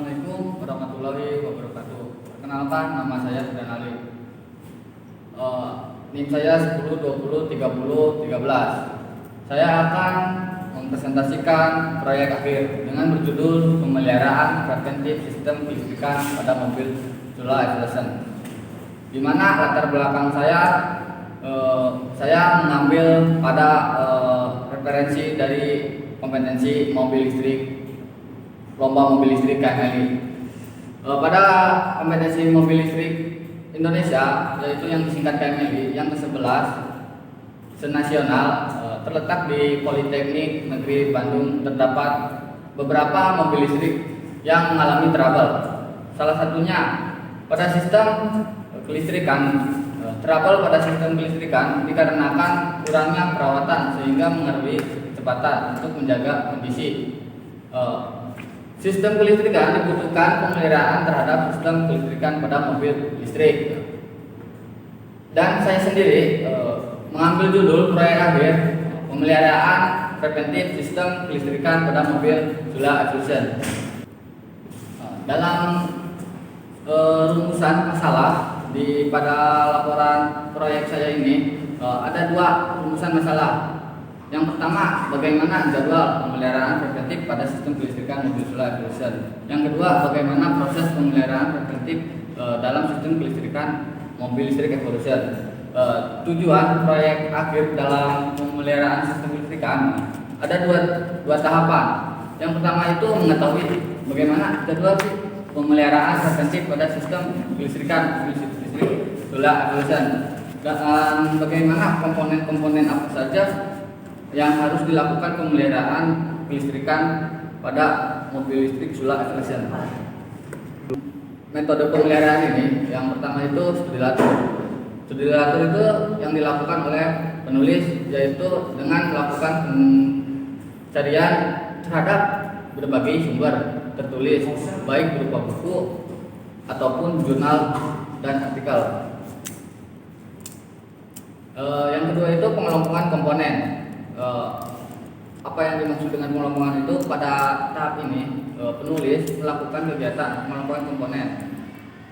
Assalamualaikum warahmatullahi wabarakatuh. Perkenalkan, nama saya Sudan Ali. NIM saya 10 20 30 13. Saya akan mempresentasikan proyek akhir dengan berjudul pemeliharaan preventif sistem kelistrikan pada mobil Zula Evolution. Di mana latar belakang saya mengambil pada referensi dari kompetensi mobil listrik, lomba mobil listrik KMLI. Pada kompetensi mobil listrik Indonesia, yaitu yang disingkat KMLI, yang ke-11 senasional, terletak di Politeknik Negeri Bandung, terdapat beberapa mobil listrik yang mengalami trouble. Salah satunya pada sistem kelistrikan. Trouble pada sistem kelistrikan dikarenakan kurangnya perawatan sehingga mengaruhi kecepatan untuk menjaga kondisi. Sistem kelistrikan dibutuhkan pemeliharaan terhadap sistem kelistrikan pada mobil listrik. Dan saya sendiri mengambil judul proyek akhir pemeliharaan preventif sistem kelistrikan pada mobil Zula Evolution. Dalam rumusan masalah pada laporan proyek saya ini ada dua rumusan masalah. Yang pertama, bagaimana jadwal pemeliharaan preventif pada sistem kelistrikan mobil Zula Evolution. Yang kedua, bagaimana proses pemeliharaan preventif dalam sistem kelistrikan mobil listrik Evolution. Tujuan proyek akhir dalam pemeliharaan sistem kelistrikan ada dua tahapan. Yang pertama itu mengetahui bagaimana jadwal pemeliharaan preventif pada sistem kelistrikan Zula Evolution dan bagaimana komponen-komponen apa saja yang harus dilakukan pemeliharaan kelistrikan pada mobil listrik Zula Evolution. Metode pemeliharaan ini yang pertama itu studi latur. Studi latur itu yang dilakukan oleh penulis, yaitu dengan melakukan pencarian terhadap berbagai sumber tertulis, baik berupa buku ataupun jurnal dan artikel. Yang kedua itu pengelompokan komponen. Apa yang dimaksud dengan pengelompokan itu? Pada tahap ini penulis melakukan kegiatan pengelompokan komponen,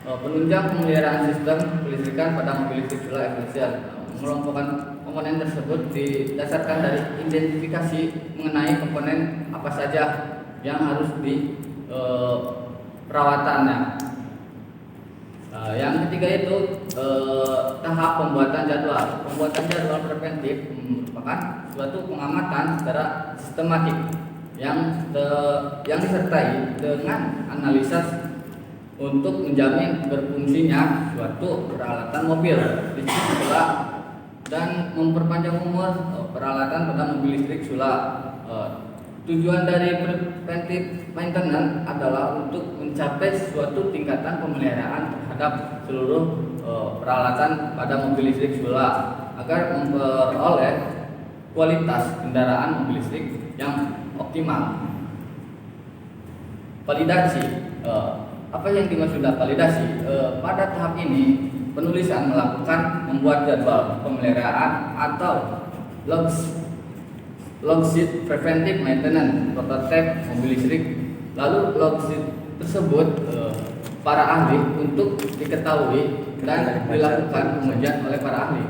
penunjang pemeliharaan sistem kelistrikan pada mobil listrik Zula Evolution. Mengelompokkan komponen tersebut didasarkan dari identifikasi mengenai komponen apa saja yang harus di perawatannya. Yang ketiga itu tahap pembuatan jadwal. Pembuatan jadwal preventif merupakan suatu pengamatan secara sistematik yang disertai dengan analisis untuk menjamin berfungsinya suatu peralatan mobil listrik Zula dan memperpanjang umur peralatan pada mobil listrik Zula. Tujuan dari preventive maintenance adalah untuk mencapai suatu tingkatan pemeliharaan terhadap seluruh peralatan pada mobil listrik Zula agar memperoleh kualitas kendaraan mobil listrik yang optimal. Validasi. Apa yang dimaksud validasi? Pada tahap ini penulisan membuat jadwal pemeliharaan atau logsheet preventive maintenance prototype mobil listrik. Lalu logsheet tersebut para ahli untuk diketahui dan dilakukan pengujian oleh para ahli.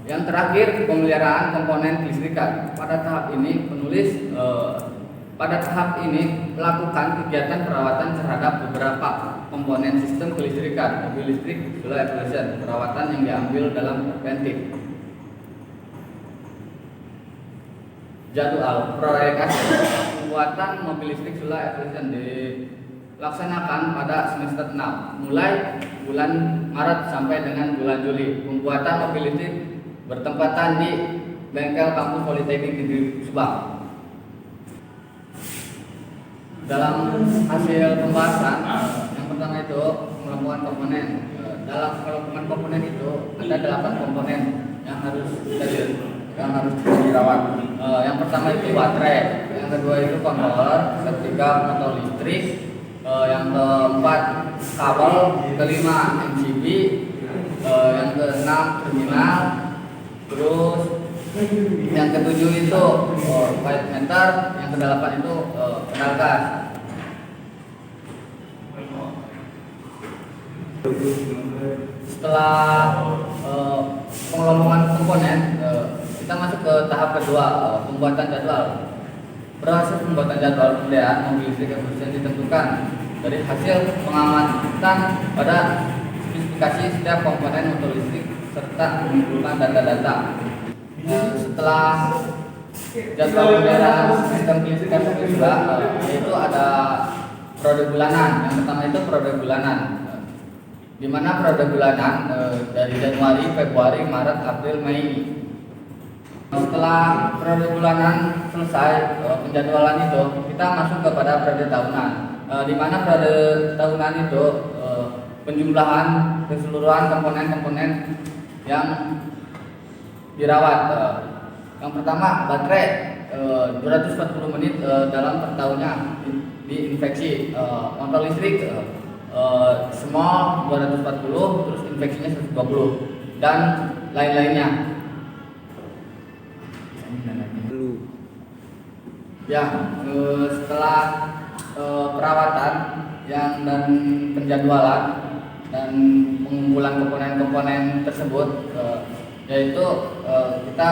Yang terakhir, pemeliharaan komponen kelistrikan. Pada tahap ini penulis melakukan kegiatan perawatan terhadap beberapa komponen sistem kelistrikan mobil listrik Zula Evolution. Perawatan yang diambil dalam preventif. Jadwal proyek akhir pembuatan mobil listrik Zula Evolution dilaksanakan pada semester 6 mulai bulan Maret sampai dengan bulan Juli. Pembuatan mobil listrik bertempatan di bengkel kampus Politeknik Negeri Subang. Dalam hasil pembahasan yang pertama itu pengelompokan komponen. Dalam pengelompokan komponen itu ada 8 komponen yang harus dirawat. Yang pertama itu baterai, yang kedua itu controller, ketiga motor listrik, yang keempat kabel, kelima MCB, yang keenam terminal, terus Yang ketujuh itu white meter, yang kedelapan itu pedal gas. Setelah pengelompokan komponen, kita masuk ke tahap kedua, pembuatan jadwal. Proses pembuatan jadwal pemeliharaan mobil listrik efisien ditentukan dari hasil pengamatan pada spesifikasi setiap komponen motor listrik serta mengumpulkan data-data. Setelah jadwal pemeliharaan sistem kelistrikan mobil juga, yaitu ada periode bulanan. Yang pertama itu periode bulanan, di mana periode bulanan dari Januari, Februari, Maret, April, Mei. Setelah periode bulanan selesai penjadwalan itu, kita masuk kepada periode tahunan, di mana periode tahunan itu penjumlahan keseluruhan komponen-komponen yang dirawat. Yang pertama baterai 240 menit dalam per tahunnya diinfeksi. Motor listrik small 240, terus infeksinya 120 dan lain-lainnya. Ya, setelah perawatan yang dan penjadwalan dan pengumpulan komponen-komponen tersebut, yaitu kita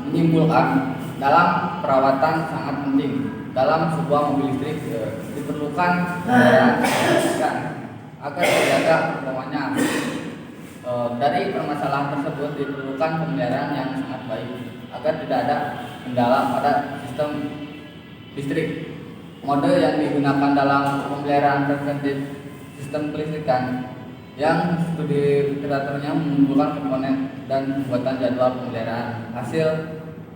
menyimpulkan dalam perawatan sangat penting dalam sebuah mobil listrik diperlukan agar terjaga performanya. Dari permasalahan tersebut diperlukan pemeliharaan yang sangat baik agar tidak ada kendala pada sistem listrik. Mode yang digunakan dalam pemeliharaan preventif sistem kelistrikan yang studi literaturnya mengumpulkan komponen dan pembuatan jadwal pemeliharaan. Hasil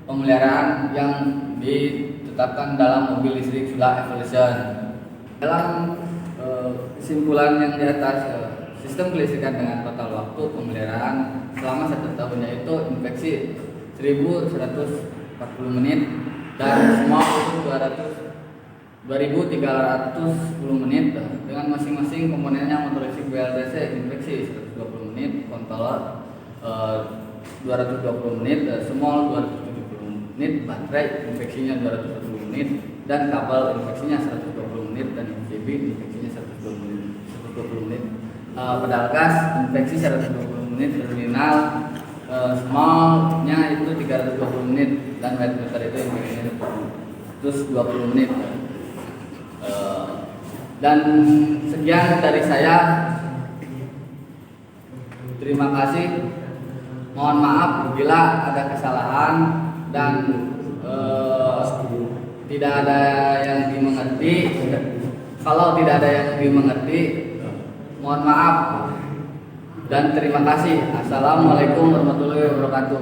pemeliharaan yang ditetapkan dalam mobil listrik Sula Evolution. Dalam kesimpulan yang di atas, sistem kelistrikan dengan total waktu pemeliharaan selama 1 tahun yaitu infeksi 1140 menit dan small itu 2310 menit dengan masing-masing komponennya. Motor listrik BLDC infeksi 120 menit, controller 220 menit, small 270 menit, baterai infeksinya 220 menit dan kabel infeksinya 120 menit dan MCB infeksinya 120 menit. Pedal gas infeksi 120 menit, terminal smallnya itu 320 menit dan white meter itu infeksinya 120 menit. Dan sekian dari saya. Terima kasih. Mohon maaf bila ada kesalahan dan tidak ada yang dimengerti. Kalau tidak ada yang dimengerti, mohon maaf dan terima kasih. Assalamualaikum warahmatullahi wabarakatuh.